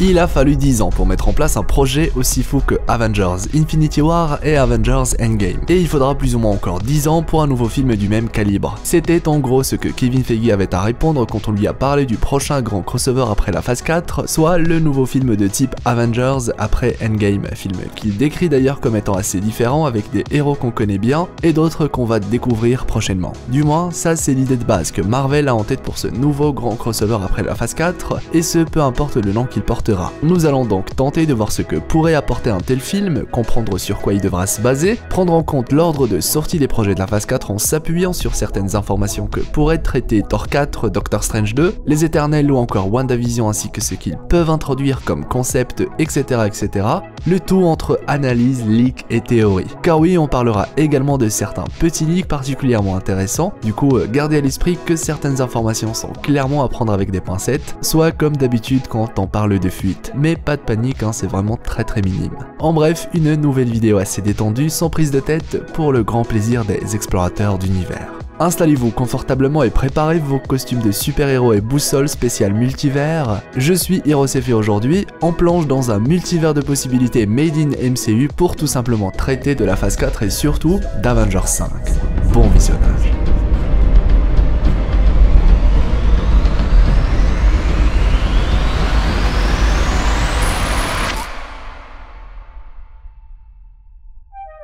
Il a fallu 10 ans pour mettre en place un projet aussi fou que Avengers Infinity War et Avengers Endgame. Et il faudra plus ou moins encore 10 ans pour un nouveau film du même calibre. C'était en gros ce que Kevin Feige avait à répondre quand on lui a parlé du prochain grand crossover après la phase 4, soit le nouveau film de type Avengers après Endgame, film qu'il décrit d'ailleurs comme étant assez différent avec des héros qu'on connaît bien et d'autres qu'on va découvrir prochainement. Du moins, ça c'est l'idée de base que Marvel a en tête pour ce nouveau grand crossover après la phase 4, et ce peu importe le nom qu'il portera. Nous allons donc tenter de voir ce que pourrait apporter un tel film, comprendre sur quoi il devra se baser, prendre en compte l'ordre de sortie des projets de la phase 4 en s'appuyant sur certaines informations que pourraient traiter Thor 4, Doctor Strange 2, les Éternels ou encore WandaVision ainsi que ce qu'ils peuvent introduire comme concept, etc. Le tout entre analyse, leak et théorie. Car oui, on parlera également de certains petits leaks particulièrement intéressants, du coup gardez à l'esprit que certaines informations sont clairement à prendre avec des pincettes, soit comme d'habitude quand on parle de fuite, mais pas de panique, hein, c'est vraiment très minime. En bref, une nouvelle vidéo assez détendue, sans prise de tête, pour le grand plaisir des explorateurs d'univers. Installez-vous confortablement et préparez vos costumes de super-héros et boussole spéciale multivers. Je suis HeroesF et aujourd'hui, on plonge dans un multivers de possibilités made in MCU pour tout simplement traiter de la phase 4 et surtout d'Avengers 5. Bon visionnage.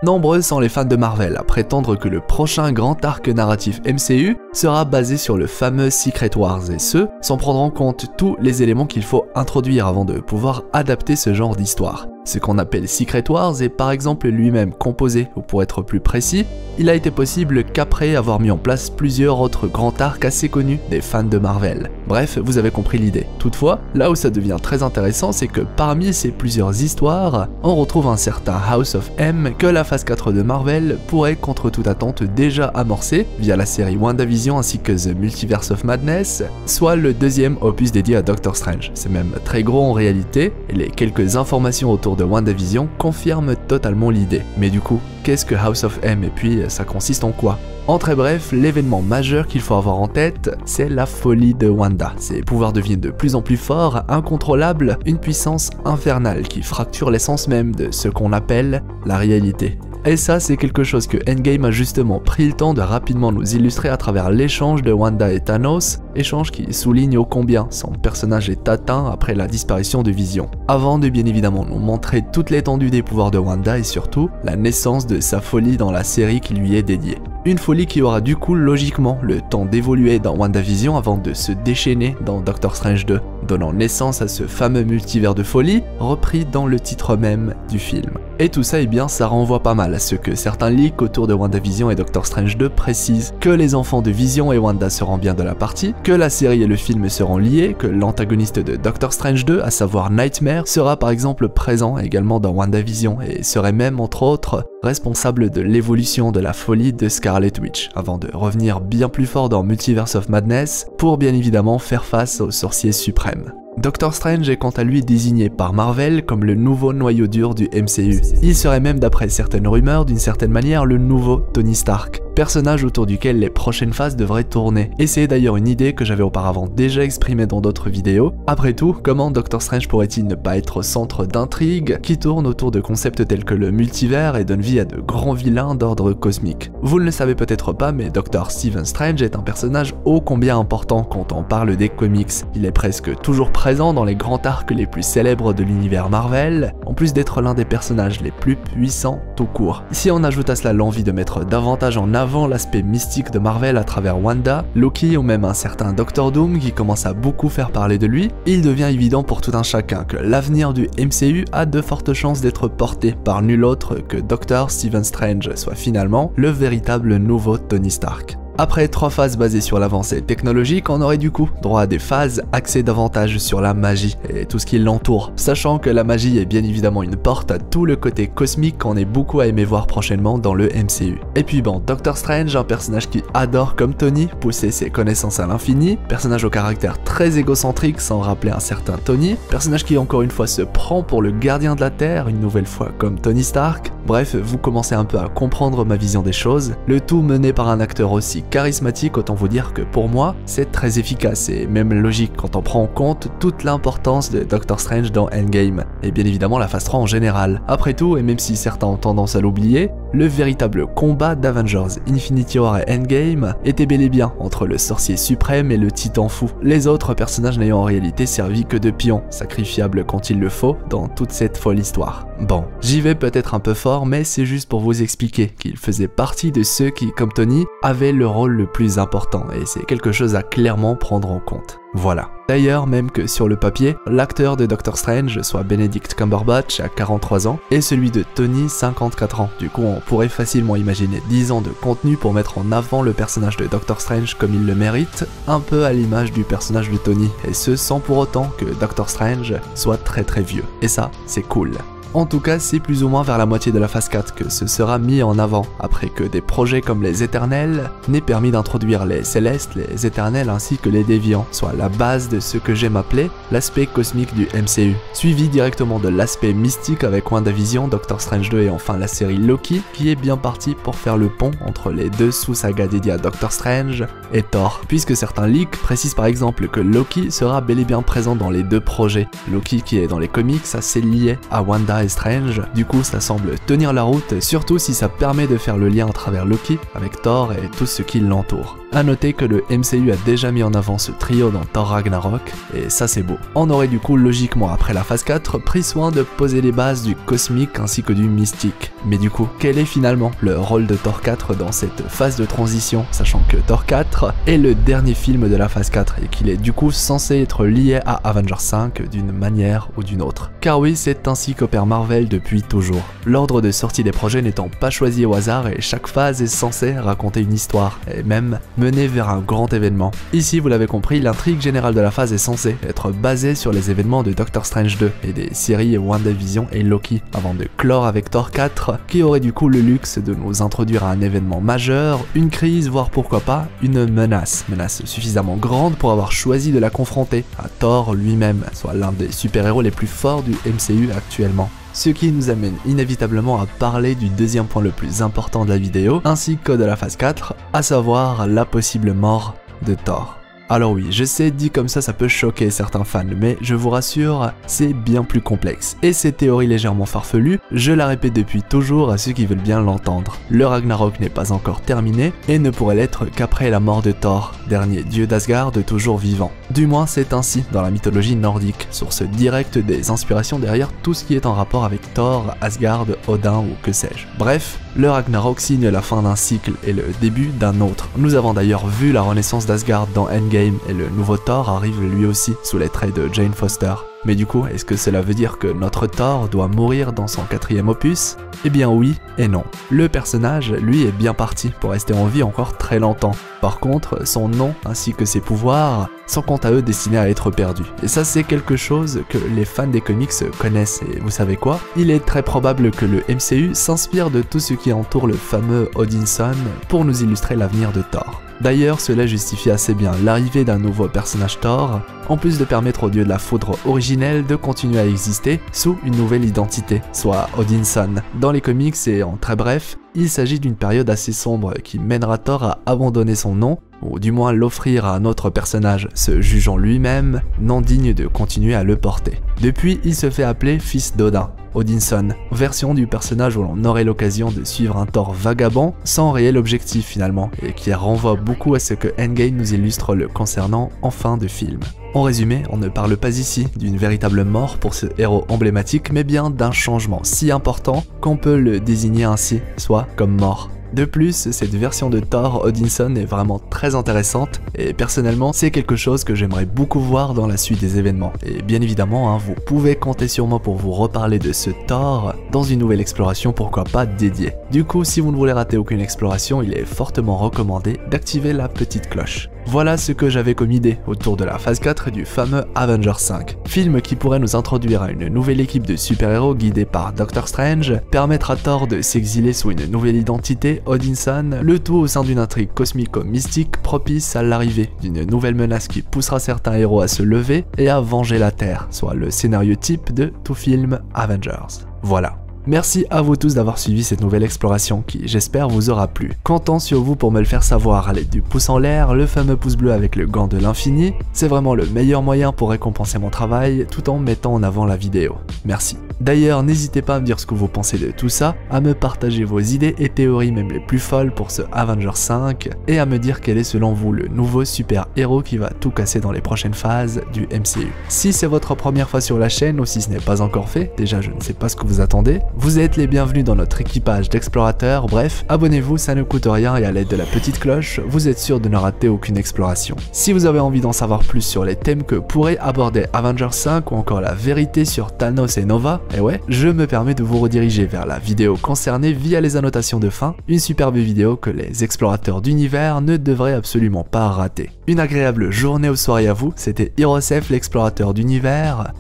Nombreux sont les fans de Marvel à prétendre que le prochain grand arc narratif MCU sera basé sur le fameux Secret Wars, et ce, sans prendre en compte tous les éléments qu'il faut introduire avant de pouvoir adapter ce genre d'histoire. Ce qu'on appelle Secret Wars est par exemple lui-même composé, ou pour être plus précis, il a été possible qu'après avoir mis en place plusieurs autres grands arcs assez connus des fans de Marvel. Bref, vous avez compris l'idée. Toutefois, là où ça devient très intéressant, c'est que parmi ces plusieurs histoires, on retrouve un certain House of M que la phase 4 de Marvel pourrait contre toute attente déjà amorcer via la série WandaVision ainsi que The Multiverse of Madness, soit le deuxième opus dédié à Doctor Strange. C'est même très gros en réalité, et les quelques informations autour de WandaVision confirment totalement l'idée. Mais du coup, qu'est-ce que House of M et puis ça consiste en quoi? En très bref, l'événement majeur qu'il faut avoir en tête, c'est la folie de Wanda. Ses pouvoirs deviennent de plus en plus forts, incontrôlables, une puissance infernale qui fracture l'essence même de ce qu'on appelle la réalité. Et ça, c'est quelque chose que Endgame a justement pris le temps de rapidement nous illustrer à travers l'échange de Wanda et Thanos, échange qui souligne ô combien son personnage est atteint après la disparition de Vision, avant de bien évidemment nous montrer toute l'étendue des pouvoirs de Wanda et surtout la naissance de sa folie dans la série qui lui est dédiée. Une folie qui aura du coup logiquement le temps d'évoluer dans WandaVision avant de se déchaîner dans Doctor Strange 2, donnant naissance à ce fameux multivers de folie repris dans le titre même du film. Et tout ça, eh bien, ça renvoie pas mal à ce que certains leaks autour de WandaVision et Doctor Strange 2 précisent, que les enfants de Vision et Wanda seront bien de la partie, que la série et le film seront liés, que l'antagoniste de Doctor Strange 2, à savoir Nightmare, sera par exemple présent également dans WandaVision et serait même entre autres responsable de l'évolution de la folie de Scarlet Witch, avant de revenir bien plus fort dans Multiverse of Madness pour bien évidemment faire face au sorcier suprême. Doctor Strange est quant à lui désigné par Marvel comme le nouveau noyau dur du MCU. Il serait même d'après certaines rumeurs d'une certaine manière le nouveau Tony Stark, personnage autour duquel les prochaines phases devraient tourner. Et c'est d'ailleurs une idée que j'avais auparavant déjà exprimée dans d'autres vidéos. Après tout, comment Doctor Strange pourrait-il ne pas être au centre d'intrigues qui tournent autour de concepts tels que le multivers et donne vie à de grands vilains d'ordre cosmique? Vous ne le savez peut-être pas, mais Dr. Stephen Strange est un personnage ô combien important quand on parle des comics. Il est presque toujours présent dans les grands arcs les plus célèbres de l'univers Marvel, en plus d'être l'un des personnages les plus puissants tout court. Si on ajoute à cela l'envie de mettre davantage en avant l'aspect mystique de Marvel à travers Wanda, Loki ou même un certain Doctor Doom qui commence à beaucoup faire parler de lui, il devient évident pour tout un chacun que l'avenir du MCU a de fortes chances d'être porté par nul autre que Dr. Stephen Strange, soit finalement le véritable nouveau Tony Stark. Après 3 phases basées sur l'avancée technologique, on aurait du coup droit à des phases axées davantage sur la magie et tout ce qui l'entoure, sachant que la magie est bien évidemment une porte à tout le côté cosmique qu'on est beaucoup à aimer voir prochainement dans le MCU. Et puis bon, Doctor Strange, un personnage qui adore comme Tony pousser ses connaissances à l'infini, personnage au caractère très égocentrique sans rappeler un certain Tony, personnage qui encore une fois se prend pour le gardien de la Terre, une nouvelle fois comme Tony Stark, Bref, vous commencez un peu à comprendre ma vision des choses, le tout mené par un acteur aussi charismatique, autant vous dire que pour moi, c'est très efficace et même logique quand on prend en compte toute l'importance de Doctor Strange dans Endgame, et bien évidemment la phase 3 en général. Après tout, et même si certains ont tendance à l'oublier, le véritable combat d'Avengers Infinity War et Endgame était bel et bien entre le sorcier suprême et le titan fou, les autres personnages n'ayant en réalité servi que de pions, sacrifiables quand il le faut dans toute cette folle histoire. Bon, j'y vais peut-être un peu fort, mais c'est juste pour vous expliquer qu'il faisait partie de ceux qui, comme Tony, avaient le rôle le plus important, et c'est quelque chose à clairement prendre en compte. Voilà. D'ailleurs, même que sur le papier, l'acteur de Doctor Strange, soit Benedict Cumberbatch à 43 ans, et celui de Tony 54 ans. Du coup, on pourrait facilement imaginer 10 ans de contenu pour mettre en avant le personnage de Doctor Strange comme il le mérite, un peu à l'image du personnage de Tony, et ce sans pour autant que Doctor Strange soit très vieux. Et ça, c'est cool. En tout cas, c'est plus ou moins vers la moitié de la phase 4 que ce sera mis en avant, après que des projets comme les Éternels n'aient permis d'introduire les Célestes, les Éternels ainsi que les Déviants, soit la base de ce que j'aime appeler l'aspect cosmique du MCU, suivi directement de l'aspect mystique avec WandaVision, Doctor Strange 2 et enfin la série Loki, qui est bien partie pour faire le pont entre les deux sous-sagas dédiées à Doctor Strange et Thor, puisque certains leaks précisent par exemple que Loki sera bel et bien présent dans les deux projets. Loki qui est dans les comics assez lié à Wanda et Strange, du coup ça semble tenir la route, surtout si ça permet de faire le lien à travers Loki avec Thor et tout ce qui l'entoure. A noter que le MCU a déjà mis en avant ce trio dans Thor Ragnarok, et ça c'est beau. On aurait du coup logiquement après la phase 4 pris soin de poser les bases du cosmique ainsi que du mystique. Mais du coup, quel est finalement le rôle de Thor 4 dans cette phase de transition, sachant que Thor 4 est le dernier film de la phase 4 et qu'il est du coup censé être lié à Avengers 5 d'une manière ou d'une autre. Car oui, c'est ainsi qu'opère Marvel depuis toujours. L'ordre de sortie des projets n'étant pas choisi au hasard et chaque phase est censée raconter une histoire, et même mener vers un grand événement. Ici, vous l'avez compris, l'intrigue générale de la phase est censée être basée sur les événements de Doctor Strange 2 et des séries WandaVision et Loki, avant de clore avec Thor 4, qui aurait du coup le luxe de nous introduire à un événement majeur, une crise, voire pourquoi pas, une menace suffisamment grande pour avoir choisi de la confronter à Thor lui-même, soit l'un des super-héros les plus forts du MCU actuellement. Ce qui nous amène inévitablement à parler du deuxième point le plus important de la vidéo, ainsi que de la phase 4, à savoir la possible mort de Thor. Alors oui, je sais, dit comme ça peut choquer certains fans, mais je vous rassure, c'est bien plus complexe. Et ces théories légèrement farfelues, je la répète depuis toujours à ceux qui veulent bien l'entendre. Le Ragnarok n'est pas encore terminé, et ne pourrait l'être qu'après la mort de Thor, dernier dieu d'Asgard toujours vivant. Du moins c'est ainsi dans la mythologie nordique, source directe des inspirations derrière tout ce qui est en rapport avec Thor, Asgard, Odin ou que sais-je. Bref, le Ragnarok signe la fin d'un cycle et le début d'un autre. Nous avons d'ailleurs vu la renaissance d'Asgard dans Endgame, et le nouveau Thor arrive lui aussi sous les traits de Jane Foster. Mais du coup, est-ce que cela veut dire que notre Thor doit mourir dans son 4e opus? Eh bien oui et non. Le personnage, lui, est bien parti pour rester en vie encore très longtemps. Par contre, son nom ainsi que ses pouvoirs sont quant à eux destinés à être perdus. Et ça c'est quelque chose que les fans des comics connaissent, et vous savez quoi? Il est très probable que le MCU s'inspire de tout ce qui entoure le fameux Odinson pour nous illustrer l'avenir de Thor. D'ailleurs, cela justifie assez bien l'arrivée d'un nouveau personnage Thor, en plus de permettre au dieu de la foudre originel de continuer à exister sous une nouvelle identité, soit Odinson. Dans les comics et en très bref, il s'agit d'une période assez sombre qui mènera Thor à abandonner son nom, ou du moins l'offrir à un autre personnage, se jugeant lui-même non digne de continuer à le porter. Depuis, il se fait appeler fils d'Odin, Odinson, version du personnage où l'on aurait l'occasion de suivre un Thor vagabond sans réel objectif finalement, et qui renvoie beaucoup à ce que Endgame nous illustre le concernant en fin de film. En résumé, on ne parle pas ici d'une véritable mort pour ce héros emblématique, mais bien d'un changement si important qu'on peut le désigner ainsi, soit comme mort. De plus, cette version de Thor Odinson est vraiment très intéressante et personnellement c'est quelque chose que j'aimerais beaucoup voir dans la suite des événements. Et bien évidemment, vous pouvez compter sur moi pour vous reparler de ce Thor dans une nouvelle exploration, pourquoi pas dédiée. Du coup, si vous ne voulez rater aucune exploration, il est fortement recommandé d'activer la petite cloche. Voilà ce que j'avais comme idée autour de la phase 4 du fameux Avengers 5. Film qui pourrait nous introduire à une nouvelle équipe de super-héros guidée par Doctor Strange, permettre à Thor de s'exiler sous une nouvelle identité, Odinson, le tout au sein d'une intrigue cosmico-mystique propice à l'arrivée d'une nouvelle menace qui poussera certains héros à se lever et à venger la Terre, soit le scénario type de tout film Avengers. Voilà. Merci à vous tous d'avoir suivi cette nouvelle exploration qui, j'espère, vous aura plu. Comptons sur vous pour me le faire savoir à l'aide du pouce en l'air, le fameux pouce bleu avec le gant de l'infini. C'est vraiment le meilleur moyen pour récompenser mon travail tout en mettant en avant la vidéo. Merci. D'ailleurs, n'hésitez pas à me dire ce que vous pensez de tout ça, à me partager vos idées et théories même les plus folles pour ce Avengers 5 et à me dire quel est selon vous le nouveau super-héros qui va tout casser dans les prochaines phases du MCU. Si c'est votre première fois sur la chaîne ou si ce n'est pas encore fait, déjà je ne sais pas ce que vous attendez, vous êtes les bienvenus dans notre équipage d'explorateurs, bref, abonnez-vous, ça ne coûte rien et à l'aide de la petite cloche, vous êtes sûr de ne rater aucune exploration. Si vous avez envie d'en savoir plus sur les thèmes que pourrait aborder Avengers 5 ou encore la vérité sur Thanos et Nova, et ouais, je me permets de vous rediriger vers la vidéo concernée via les annotations de fin, une superbe vidéo que les explorateurs d'univers ne devraient absolument pas rater. Une agréable journée ou soirée à vous, c'était Hirosef l'explorateur d'univers,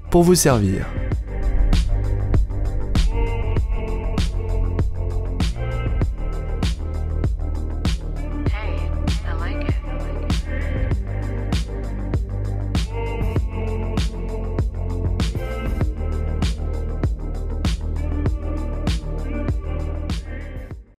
pour vous servir.